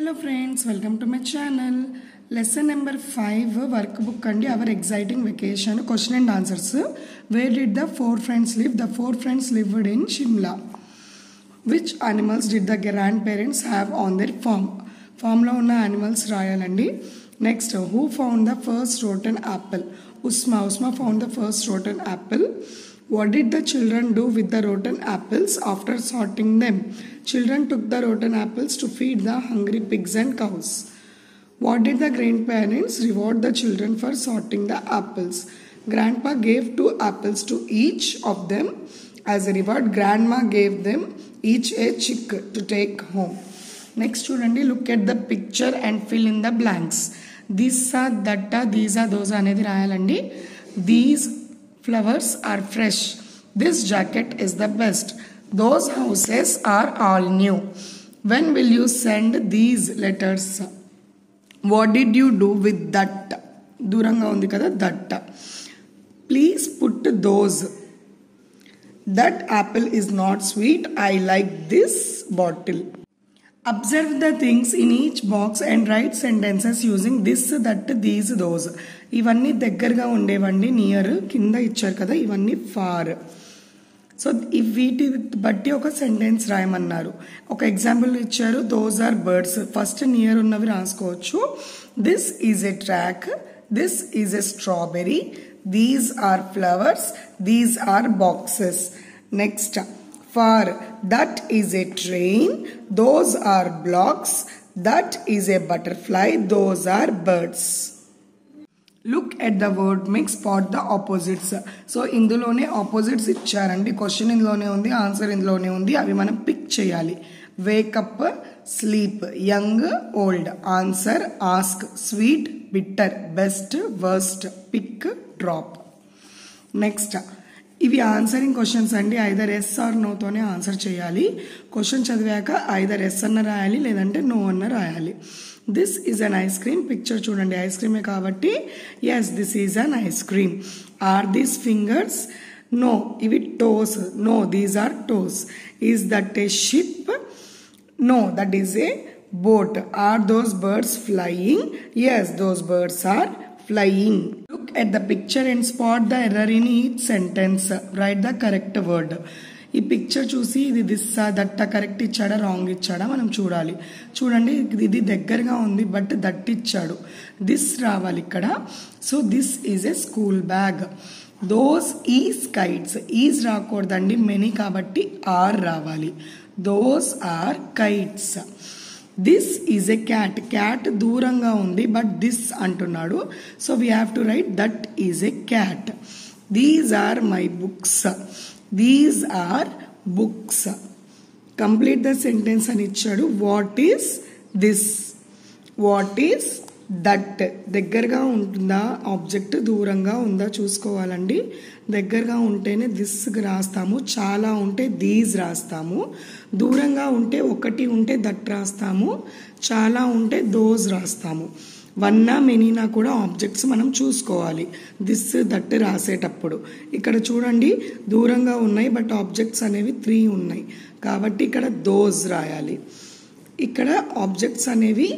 Hello friends, welcome to my channel. Lesson number 5 workbook and our exciting vacation question and answers. Where did the four friends live? The four friends lived in Shimla. Which animals did the grandparents have on their farm? Farm lo unna animals rayalandi. Next, who found the first rotten apple? Usma found the first rotten apple. What did the children do with the rotten apples after sorting them? Children took the rotten apples to feed the hungry pigs and cows. What did the grandparents reward the children for sorting the apples? Grandpa gave 2 apples to each of them. As a reward, Grandma gave them each a chick to take home. Next, chudandi, look at the picture and fill in the blanks. This are that, these are those anedi rayalandi. These flowers are fresh. This jacket is the best. Those houses are all new. When will you send these letters? What did you do with that? Duranga undi kada that. Please put those. That apple is not sweet. I like this bottle. Observe the things in each box and write sentences using this, that, these, those. ఇవన్నీ దగ్గరగా ఉండేవండి, near. కింద ఇచ్చారు కదా, ఇవన్నీ far. So వీటి బట్టి ఒక సెంటెన్స్ రాయమన్నారు. ఒక ఎగ్జాంపుల్ ఇచ్చారు, those are birds. First near ఉన్నవి రాసుకోవచ్చు. This is a track, this is a strawberry, these are flowers, these are boxes. Next, far, that is a train, those are blocks, that is a butterfly, those are birds. Look at the word mix, spot the opposites. So indulone opposites ichcharandi. Question indulone undi, answer indulone undi. Avi manam pick cheyali. Wake up, sleep, young, old. Answer, ask, sweet, bitter, best, worst, pick, drop. Next, ఇవి answering questions అండి. Either yes or no తోనే answer చేయాలి. Question చదివాక either yes అన్న రాయాలి, లేదంటే no అన్న రాయాలి. This is an ice cream. Picture చూడండి, ఐస్ క్రీమే కాబట్టి yes, this is an ice cream. Are these fingers? No, ఇవి toes. No, these are toes. Is that a ship? No, that is a boat. Are those birds flying? Yes, those birds are flying. Look at the picture and spot the error in each sentence. Write the correct word. ఈ picture చూసి ఇది this that correct ఇచ్చాడా wrong ఇచ్చాడా మనం చూడాలి. చూడండి, ఇది దగ్గరగా ఉంది బట్ దట్ ఇచ్చాడు. దిస్ రావాలి ఇక్కడ. So this is a school bag. Those is kites. Is రాకూడదండి, మెనీ కాబట్టి ఆర్ రావాలి. Those are kites. This is a cat. Cat దూరంగా ఉంది బట్ దిస్ అంటున్నాడు. So we have to write that is a cat. These are my books. These are books. Complete the sentence అని ఇచ్చాడు. What is this? What is that? దగ్గరగా ఉంటుందా object, దూరంగా ఉందా చూసుకోవాలండి. దగ్గరగా ఉంటేనే దిస్ రాస్తాము, చాలా ఉంటే దీస్ రాస్తాము. దూరంగా ఉంటే ఒకటి ఉంటే దట్ రాస్తాము, చాలా ఉంటే దోస్ రాస్తాము. వన్నా మెనీనా కూడా ఆబ్జెక్ట్స్ మనం చూసుకోవాలి దిస్ దట్ రాసేటప్పుడు. ఇక్కడ చూడండి, దూరంగా ఉన్నాయి బట్ ఆబ్జెక్ట్స్ అనేవి 3 ఉన్నాయి కాబట్టి ఇక్కడ దోస్ రాయాలి. ఇక్కడ ఆబ్జెక్ట్స్ అనేవి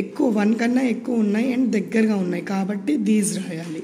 ఎక్కువ 1 కన్నా ఎక్కువ ఉన్నాయి అండ్ దగ్గరగా ఉన్నాయి కాబట్టి దీస్ రాయాలి.